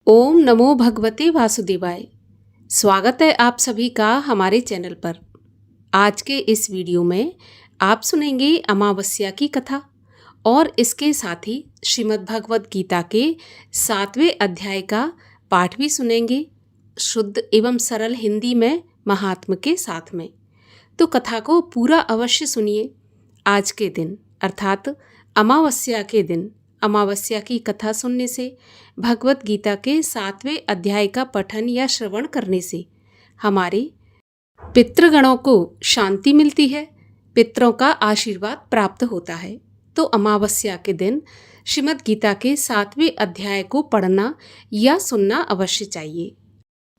ओम नमो भगवते वासुदेवाय। स्वागत है आप सभी का हमारे चैनल पर। आज के इस वीडियो में आप सुनेंगे अमावस्या की कथा और इसके साथ ही श्रीमद् भगवद गीता के 7वें अध्याय का पाठ भी सुनेंगे, शुद्ध एवं सरल हिंदी में महात्म के साथ में। तो कथा को पूरा अवश्य सुनिए। आज के दिन अर्थात अमावस्या के दिन अमावस्या की कथा सुनने से, भगवत गीता के 7वें अध्याय का पठन या श्रवण करने से हमारे पितृगणों को शांति मिलती है, पितरों का आशीर्वाद प्राप्त होता है। तो अमावस्या के दिन श्रीमद् गीता के 7वें अध्याय को पढ़ना या सुनना अवश्य चाहिए।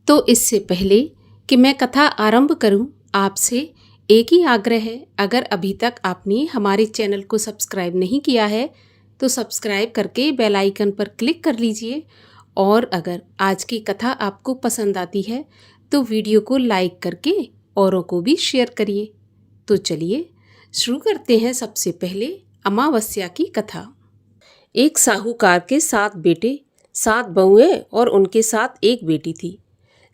तो इससे पहले कि मैं कथा आरंभ करूं, आपसे एक ही आग्रह है, अगर अभी तक आपने हमारे चैनल को सब्सक्राइब नहीं किया है तो सब्सक्राइब करके बेल आइकन पर क्लिक कर लीजिए। और अगर आज की कथा आपको पसंद आती है तो वीडियो को लाइक करके औरों को भी शेयर करिए। तो चलिए शुरू करते हैं। सबसे पहले अमावस्या की कथा। एक साहूकार के 7 बेटे, 7 बहुएं और उनके साथ एक बेटी थी।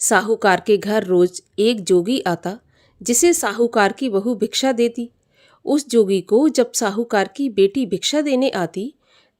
साहूकार के घर रोज एक जोगी आता जिसे साहूकार की बहू भिक्षा देती। उस जोगी को जब साहूकार की बेटी भिक्षा देने आती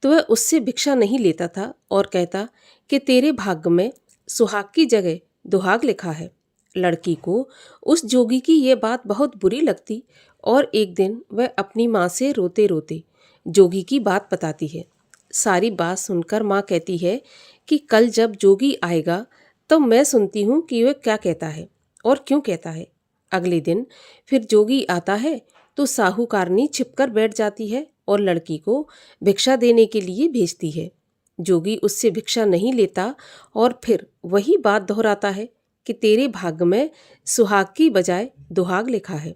तो वह उससे भिक्षा नहीं लेता था और कहता कि तेरे भाग्य में सुहाग की जगह दुहाग लिखा है। लड़की को उस जोगी की ये बात बहुत बुरी लगती और एक दिन वह अपनी माँ से रोते रोते जोगी की बात बताती है। सारी बात सुनकर माँ कहती है कि कल जब जोगी आएगा तो मैं सुनती हूँ कि वह क्या कहता है और क्यों कहता है। अगले दिन फिर जोगी आता है तो साहूकारनी छिपकर बैठ जाती है और लड़की को भिक्षा देने के लिए भेजती है। जोगी उससे भिक्षा नहीं लेता और फिर वही बात दोहराता है कि तेरे भाग्य में सुहाग की बजाय दुहाग लिखा है।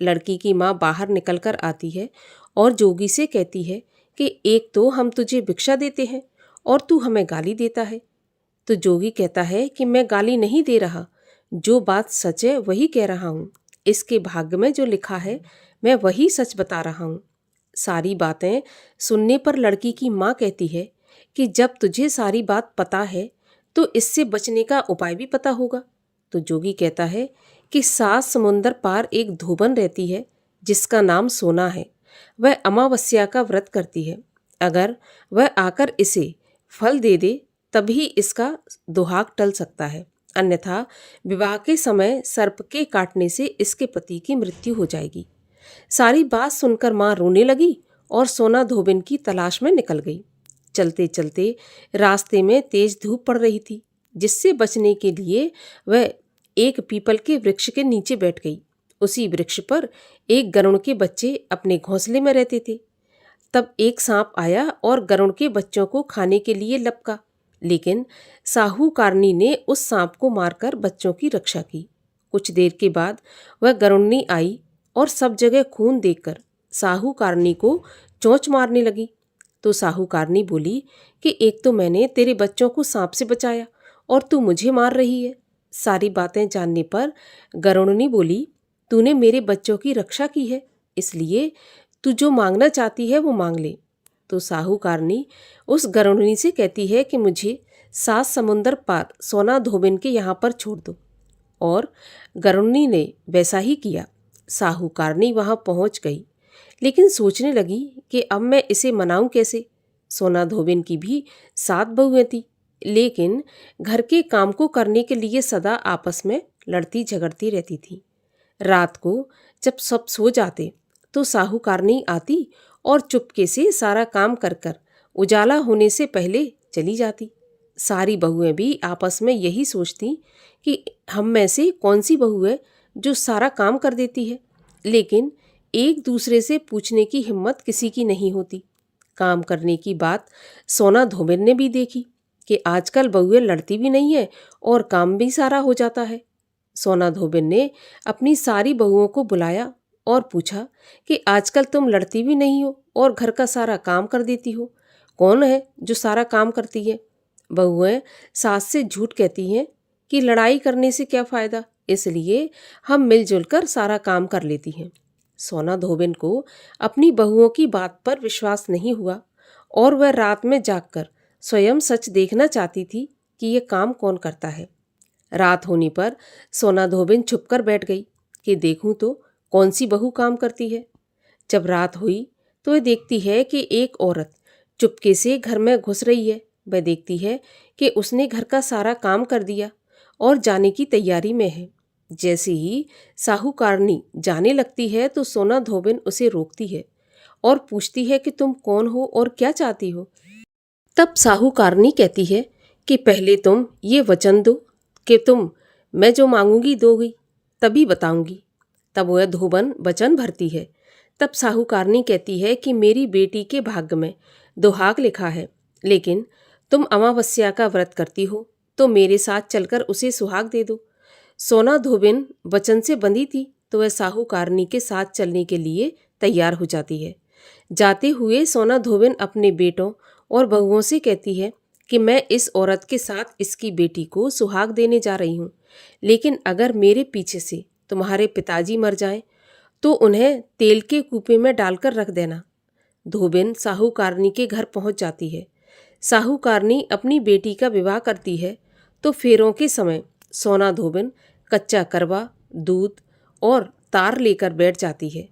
लड़की की माँ बाहर निकलकर आती है और जोगी से कहती है कि एक तो हम तुझे भिक्षा देते हैं और तू हमें गाली देता है। तो जोगी कहता है कि मैं गाली नहीं दे रहा, जो बात सच है वही कह रहा हूँ। इसके भाग्य में जो लिखा है मैं वही सच बता रहा हूँ। सारी बातें सुनने पर लड़की की माँ कहती है कि जब तुझे सारी बात पता है तो इससे बचने का उपाय भी पता होगा। तो जोगी कहता है कि 7 समुंदर पार एक धोबन रहती है जिसका नाम सोना है। वह अमावस्या का व्रत करती है। अगर वह आकर इसे फल दे दे तभी इसका दुहाग टल सकता है, अन्यथा विवाह के समय सर्प के काटने से इसके पति की मृत्यु हो जाएगी। सारी बात सुनकर माँ रोने लगी और सोना धोबिन की तलाश में निकल गई। चलते चलते रास्ते में तेज धूप पड़ रही थी, जिससे बचने के लिए वह एक पीपल के वृक्ष के नीचे बैठ गई। उसी वृक्ष पर एक गरुड़ के बच्चे अपने घोंसले में रहते थे। तब एक सांप आया और गरुड़ के बच्चों को खाने के लिए लपका, लेकिन साहूकारनी ने उस सांप को मारकर बच्चों की रक्षा की। कुछ देर के बाद वह गरुड़नी आई और सब जगह खून देखकर साहूकारनी को चोंच मारने लगी। तो साहूकारनी बोली कि एक तो मैंने तेरे बच्चों को सांप से बचाया और तू मुझे मार रही है। सारी बातें जानने पर गरुड़नी बोली, तूने मेरे बच्चों की रक्षा की है, इसलिए तू जो मांगना चाहती है वो मांग ले। तो साहूकारनी उस गरुड़नी से कहती है कि मुझे 7 समुंदर पार सोना धोबिन के यहाँ पर छोड़ दो। और गरुड़नी ने वैसा ही किया। साहूकारनी वहाँ पहुँच गई, लेकिन सोचने लगी कि अब मैं इसे मनाऊं कैसे। सोना धोबिन की भी 7 बहुएं थी, लेकिन घर के काम को करने के लिए सदा आपस में लड़ती झगड़ती रहती थी। रात को जब सब सो जाते तो साहूकारनी आती और चुपके से सारा काम कर कर उजाला होने से पहले चली जाती। सारी बहुएं भी आपस में यही सोचती कि हम में से कौन सी बहू है जो सारा काम कर देती है, लेकिन एक दूसरे से पूछने की हिम्मत किसी की नहीं होती। काम करने की बात सोना धोबिन ने भी देखी कि आजकल बहुएं लड़ती भी नहीं है और काम भी सारा हो जाता है। सोना धोबिन ने अपनी सारी बहुओं को बुलाया और पूछा कि आजकल तुम लड़ती भी नहीं हो और घर का सारा काम कर देती हो, कौन है जो सारा काम करती है। बहुएं सास से झूठ कहती हैं कि लड़ाई करने से क्या फ़ायदा, इसलिए हम मिलजुल कर सारा काम कर लेती हैं। सोना धोबिन को अपनी बहुओं की बात पर विश्वास नहीं हुआ और वह रात में जागकर स्वयं सच देखना चाहती थी कि ये काम कौन करता है। रात होने पर सोना धोबिन छुपकर बैठ गई कि देखूं तो कौन सी बहू काम करती है। जब रात हुई तो वह देखती है कि एक औरत चुपके से घर में घुस रही है। वह देखती है कि उसने घर का सारा काम कर दिया और जाने की तैयारी में है। जैसे ही साहूकारनी जाने लगती है तो सोना धोबिन उसे रोकती है और पूछती है कि तुम कौन हो और क्या चाहती हो। तब साहूकारनी कहती है कि पहले तुम ये वचन दो कि तुम मैं जो मांगूंगी दोगी, तभी बताऊंगी। तब वह धोबन वचन भरती है। तब साहूकारनी कहती है कि मेरी बेटी के भाग्य में दुहाग लिखा है, लेकिन तुम अमावस्या का व्रत करती हो तो मेरे साथ चलकर उसे सुहाग दे दो। सोना धोबिन वचन से बंधी थी तो वह साहूकारनी के साथ चलने के लिए तैयार हो जाती है। जाते हुए सोना धोबिन अपने बेटों और बहुओं से कहती है कि मैं इस औरत के साथ इसकी बेटी को सुहाग देने जा रही हूँ, लेकिन अगर मेरे पीछे से तुम्हारे पिताजी मर जाएं तो उन्हें तेल के कूपे में डालकर रख देना। धोबिन साहूकारनी के घर पहुंच जाती है। साहूकारनी अपनी बेटी का विवाह करती है तो फेरों के समय सोना धोबिन कच्चा करवा, दूध और तार लेकर बैठ जाती है।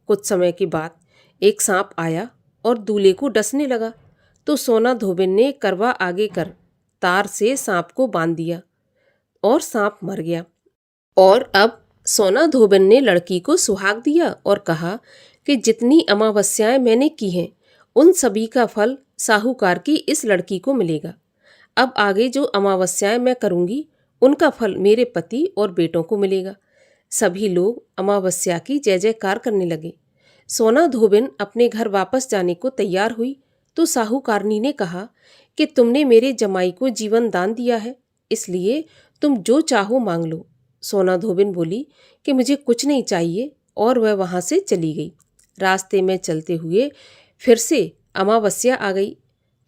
कुछ समय के बाद एक सांप आया और दूल्हे को डसने लगा तो सोना धोबिन ने करवा आगे कर तार से सांप को बांध दिया और सांप मर गया। और अब सोना धोबिन ने लड़की को सुहाग दिया और कहा कि जितनी अमावस्याएं मैंने की हैं उन सभी का फल साहूकार की इस लड़की को मिलेगा। अब आगे जो अमावस्याएं मैं करूंगी उनका फल मेरे पति और बेटों को मिलेगा। सभी लोग अमावस्या की जय जयकार करने लगे। सोना धोबिन अपने घर वापस जाने को तैयार हुई तो साहूकारनी ने कहा कि तुमने मेरे जमाई को जीवन दान दिया है, इसलिए तुम जो चाहो मांग लो। सोना धोबिन बोली कि मुझे कुछ नहीं चाहिए और वह वहाँ से चली गई। रास्ते में चलते हुए फिर से अमावस्या आ गई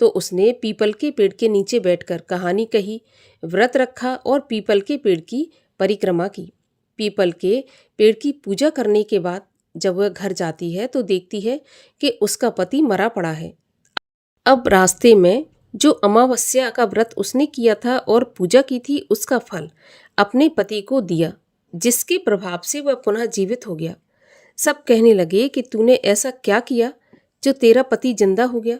तो उसने पीपल के पेड़ के नीचे बैठकर कहानी कही, व्रत रखा और पीपल के पेड़ की परिक्रमा की। पीपल के पेड़ की पूजा करने के बाद जब वह घर जाती है तो देखती है कि उसका पति मरा पड़ा है। अब रास्ते में जो अमावस्या का व्रत उसने किया था और पूजा की थी उसका फल अपने पति को दिया, जिसके प्रभाव से वह पुनः जीवित हो गया। सब कहने लगे कि तूने ऐसा क्या किया जो तेरा पति जिंदा हो गया।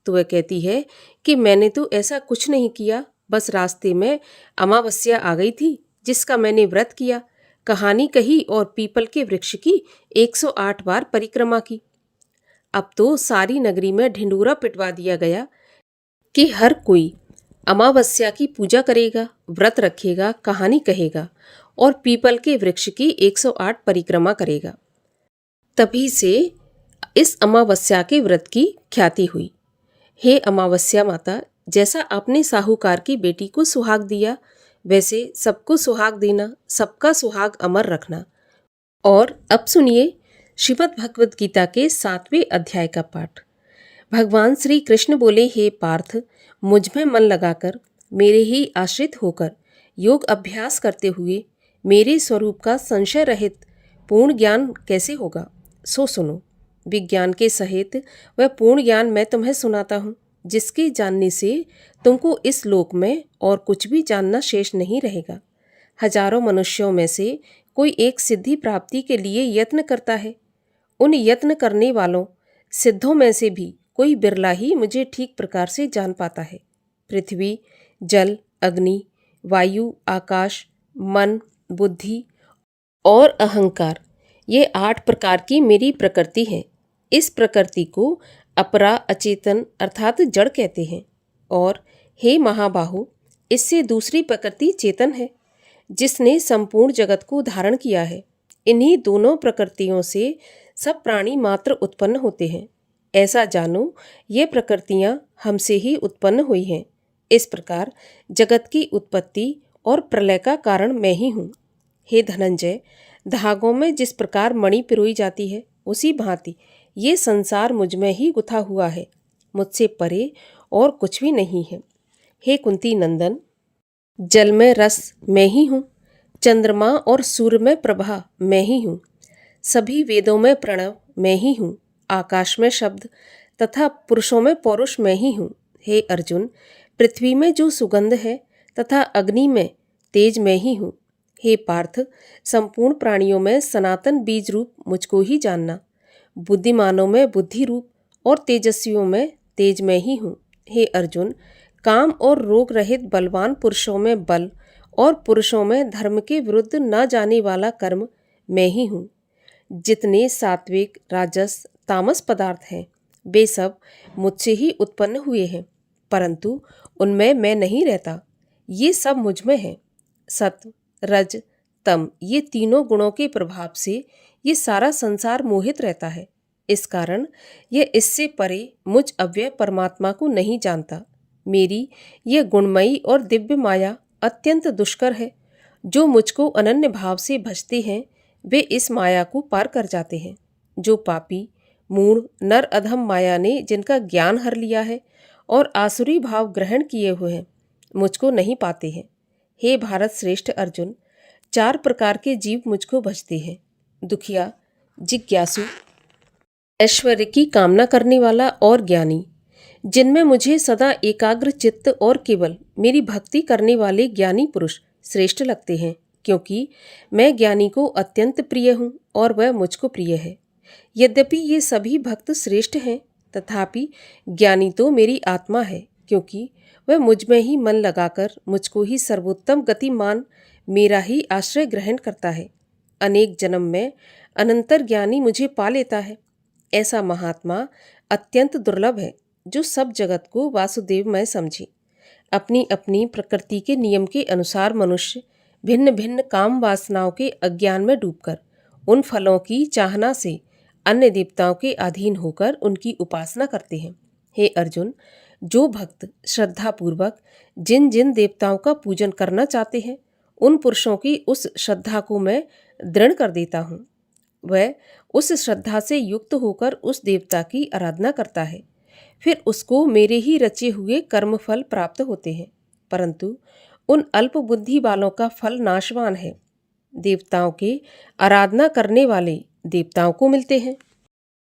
तो वह कहती है कि मैंने तो ऐसा कुछ नहीं किया, बस रास्ते में अमावस्या आ गई थी जिसका मैंने व्रत किया, कहानी कही और पीपल के वृक्ष की 108 बार परिक्रमा की। अब तो सारी नगरी में ढिंढोरा पिटवा दिया गया कि हर कोई अमावस्या की पूजा करेगा, व्रत रखेगा, कहानी कहेगा और पीपल के वृक्ष की 108 परिक्रमा करेगा। तभी से इस अमावस्या के व्रत की ख्याति हुई। हे अमावस्या माता, जैसा आपने साहूकार की बेटी को सुहाग दिया वैसे सबको सुहाग देना, सबका सुहाग अमर रखना। और अब सुनिए श्रीमद् भगवद गीता के 7वें अध्याय का पाठ। भगवान श्री कृष्ण बोले, हे पार्थ, मुझ में मन लगाकर मेरे ही आश्रित होकर योग अभ्यास करते हुए मेरे स्वरूप का संशय रहित पूर्ण ज्ञान कैसे होगा, सो सुनो। विज्ञान के सहित वह पूर्ण ज्ञान मैं तुम्हें सुनाता हूँ, जिसके जानने से तुमको इस लोक में और कुछ भी जानना शेष नहीं रहेगा। हजारों मनुष्यों में से कोई एक सिद्धि प्राप्ति के लिए यत्न करता है। उन यत्न करने वालों सिद्धों में से भी कोई बिरला ही मुझे ठीक प्रकार से जान पाता है। पृथ्वी, जल, अग्नि, वायु, आकाश, मन, बुद्धि और अहंकार, ये 8 प्रकार की मेरी प्रकृति है। इस प्रकृति को अपरा अचेतन अर्थात जड़ कहते हैं। और हे महाबाहु, इससे दूसरी प्रकृति चेतन है, जिसने संपूर्ण जगत को धारण किया है। इन्हीं दोनों प्रकृतियों से सब प्राणी मात्र उत्पन्न होते हैं। ऐसा जानो, ये प्रकृतियाँ हमसे ही उत्पन्न हुई हैं। इस प्रकार जगत की उत्पत्ति और प्रलय का कारण मैं ही हूँ। हे धनंजय, धागों में जिस प्रकार मणि पिरोई जाती है, उसी भांति ये संसार मुझ में ही गुथा हुआ है, मुझसे परे और कुछ भी नहीं है। हे कुंती नंदन, जल में रस मैं ही हूँ, चंद्रमा और सूर्य में प्रभा मैं ही हूँ, सभी वेदों में प्रणव मैं ही हूँ, आकाश में शब्द तथा पुरुषों में पौरुष मैं ही हूँ। हे अर्जुन, पृथ्वी में जो सुगंध है तथा अग्नि में तेज मैं ही हूँ। हे पार्थ, संपूर्ण प्राणियों में सनातन बीज रूप मुझको ही जानना। बुद्धिमानों में बुद्धि रूप और तेजस्वियों में तेज मैं ही हूँ। हे अर्जुन, काम और रोग रहित बलवान पुरुषों में बल और पुरुषों में धर्म के विरुद्ध न जाने वाला कर्म मैं ही हूँ। जितने सात्विक, राजस, तामस पदार्थ हैं वे सब मुझसे ही उत्पन्न हुए हैं, परंतु उनमें मैं नहीं रहता। ये सब मुझ में है। सत्व, रज, तम ये तीनों गुणों के प्रभाव से ये सारा संसार मोहित रहता है। इस कारण यह इससे परे मुझ अव्यय परमात्मा को नहीं जानता। मेरी यह गुणमयी और दिव्य माया अत्यंत दुष्कर है। जो मुझको अनन्य भाव से भजते हैं वे इस माया को पार कर जाते हैं। जो पापी, मूढ़, नर अधम माया ने जिनका ज्ञान हर लिया है और आसुरी भाव ग्रहण किए हुए हैं, मुझको नहीं पाते हैं। हे भारत श्रेष्ठ अर्जुन, 4 प्रकार के जीव मुझको भजते हैं। दुखिया, जिज्ञासु, ऐश्वर्य की कामना करने वाला और ज्ञानी। जिनमें मुझे सदा एकाग्र चित्त और केवल मेरी भक्ति करने वाले ज्ञानी पुरुष श्रेष्ठ लगते हैं, क्योंकि मैं ज्ञानी को अत्यंत प्रिय हूँ और वह मुझको प्रिय है। यद्यपि ये सभी भक्त श्रेष्ठ हैं, तथापि ज्ञानी तो मेरी आत्मा है, क्योंकि वह मुझ में ही मन लगाकर मुझको ही सर्वोत्तम गति मान मेरा ही आश्रय ग्रहण करता है। अनेक जन्म में अनंतर ज्ञानी मुझे पा लेता है। ऐसा महात्मा अत्यंत दुर्लभ है, जो सब जगत को वासुदेवमय समझे। अपनी अपनी प्रकृति के नियम के अनुसार मनुष्य भिन्न भिन्न काम वासनाओं के अज्ञान में डूबकर उन फलों की चाहना से अन्य देवताओं के अधीन होकर उनकी उपासना करते हैं। हे अर्जुन, जो भक्त श्रद्धापूर्वक जिन जिन देवताओं का पूजन करना चाहते हैं, उन पुरुषों की उस श्रद्धा को मैं दृढ़ कर देता हूँ। वह उस श्रद्धा से युक्त होकर उस देवता की आराधना करता है, फिर उसको मेरे ही रचे हुए कर्मफल प्राप्त होते हैं। परंतु उन अल्प बुद्धि वालों का फल नाशवान है। देवताओं के आराधना करने वाले देवताओं को मिलते हैं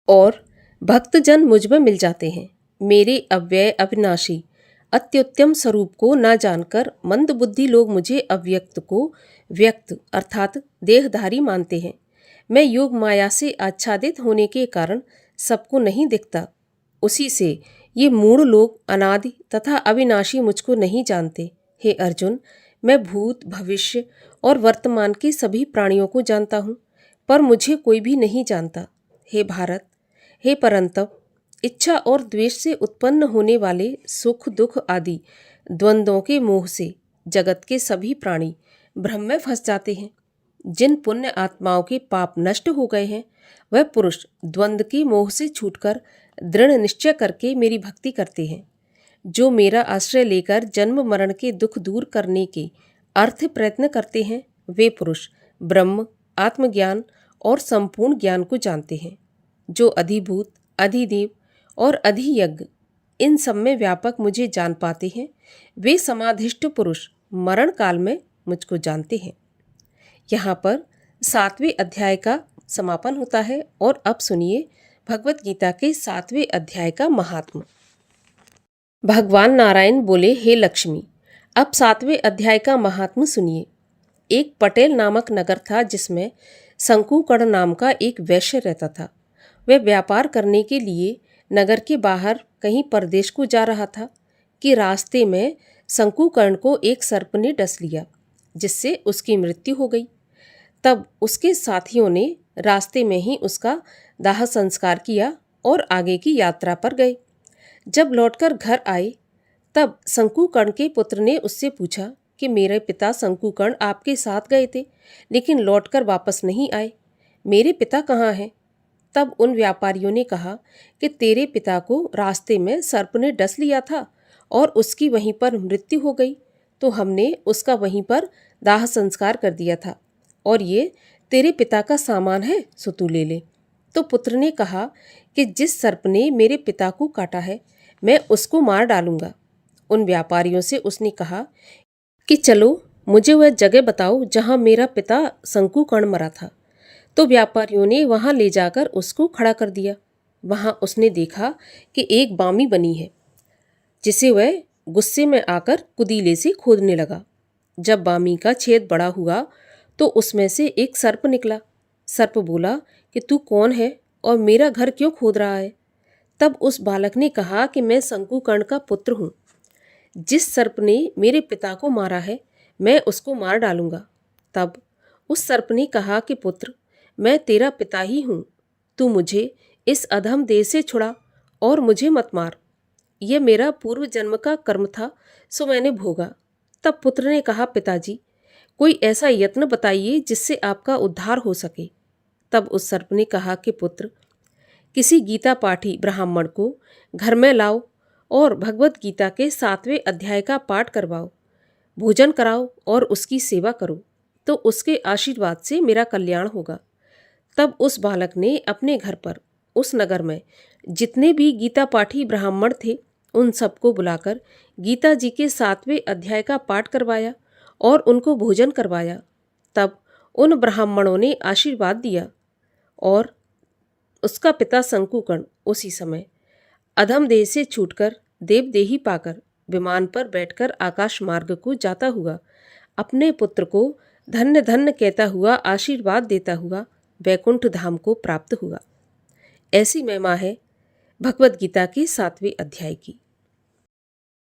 और भक्तजन मुझ में मिल जाते हैं। मेरे अव्यय अविनाशी अत्युत्तम स्वरूप को न जानकर मंद बुद्धि लोग मुझे अव्यक्त को व्यक्त अर्थात देहधारी मानते हैं। मैं योग माया से आच्छादित होने के कारण सबको नहीं दिखता। उसी से ये मूढ़ लोग अनादि तथा अविनाशी मुझको नहीं जानते। हे अर्जुन, मैं भूत, भविष्य और वर्तमान के सभी प्राणियों को जानता हूँ, पर मुझे कोई भी नहीं जानता। हे भारत, हे परंतप, इच्छा और द्वेष से उत्पन्न होने वाले सुख दुख आदि द्वंद्वों के मोह से जगत के सभी प्राणी भ्रम में फंस जाते हैं। जिन पुण्य आत्माओं के पाप नष्ट हो गए हैं, वह पुरुष द्वंद्व के मोह से छूटकर दृढ़ निश्चय करके मेरी भक्ति करते हैं। जो मेरा आश्रय लेकर जन्म मरण के दुख दूर करने के अर्थ प्रयत्न करते हैं, वे पुरुष ब्रह्म, आत्मज्ञान और संपूर्ण ज्ञान को जानते हैं। जो अधिभूत, अधिदेव और अधियज्ञ इन सब में व्यापक मुझे जान पाते हैं, वे समाधिष्ठ पुरुष मरण काल में मुझको जानते हैं। यहाँ पर 7वें अध्याय का समापन होता है और अब सुनिए भगवत गीता के 7वें अध्याय का महात्म्य। भगवान नारायण बोले, हे लक्ष्मी, अब 7वें अध्याय का महात्म्य सुनिए। एक पटेल नामक नगर था, जिसमें शंकुकर्ण नाम का एक वैश्य रहता था। वह व्यापार करने के लिए नगर के बाहर कहीं परदेश को जा रहा था कि रास्ते में शंकुकर्ण को एक सर्प ने डस लिया, जिससे उसकी मृत्यु हो गई। तब उसके साथियों ने रास्ते में ही उसका दाह संस्कार किया और आगे की यात्रा पर गए। जब लौटकर घर आए, तब शंकुकर्ण के पुत्र ने उससे पूछा कि मेरे पिता शंकुकर्ण आपके साथ गए थे, लेकिन लौटकर वापस नहीं आए। मेरे पिता कहाँ हैं? तब उन व्यापारियों ने कहा कि तेरे पिता को रास्ते में सर्प ने डस लिया था और उसकी वहीं पर मृत्यु हो गई, तो हमने उसका वहीं पर दाह संस्कार कर दिया था, और ये तेरे पिता का सामान है, सो तू ले ले। तो पुत्र ने कहा कि जिस सर्प ने मेरे पिता को काटा है, मैं उसको मार डालूंगा। उन व्यापारियों से उसने कहा कि चलो, मुझे वह जगह बताओ जहाँ मेरा पिता शंकुकर्ण मरा था। तो व्यापारियों ने वहाँ ले जाकर उसको खड़ा कर दिया। वहाँ उसने देखा कि एक बामी बनी है, जिसे वह गुस्से में आकर कुदीले से खोदने लगा। जब बामी का छेद बड़ा हुआ तो उसमें से एक सर्प निकला। सर्प बोला कि तू कौन है और मेरा घर क्यों खोद रहा है? तब उस बालक ने कहा कि मैं शंकुकर्ण का पुत्र हूँ। जिस सर्प ने मेरे पिता को मारा है मैं उसको मार डालूंगा। तब उस सर्प ने कहा कि पुत्र, मैं तेरा पिता ही हूँ, तू मुझे इस अधम देह से छुड़ा और मुझे मत मार। यह मेरा पूर्व जन्म का कर्म था, सो मैंने भोगा। तब पुत्र ने कहा, पिताजी कोई ऐसा यत्न बताइए जिससे आपका उद्धार हो सके। तब उस सर्प ने कहा कि पुत्र, किसी गीता पाठी ब्राह्मण को घर में लाओ और भगवत गीता के 7वें अध्याय का पाठ करवाओ, भोजन कराओ और उसकी सेवा करो, तो उसके आशीर्वाद से मेरा कल्याण होगा। तब उस बालक ने अपने घर पर उस नगर में जितने भी गीता पाठी ब्राह्मण थे उन सबको बुलाकर गीता जी के 7वें अध्याय का पाठ करवाया और उनको भोजन करवाया। तब उन ब्राह्मणों ने आशीर्वाद दिया और उसका पिता शंकुकर्ण उसी समय अधम देह से छूटकर देवदेही पाकर विमान पर बैठकर आकाश मार्ग को जाता हुआ अपने पुत्र को धन्य धन्य कहता हुआ आशीर्वाद देता हुआ वैकुंठ धाम को प्राप्त हुआ। ऐसी महिमा है भगवद गीता के 7वें अध्याय की।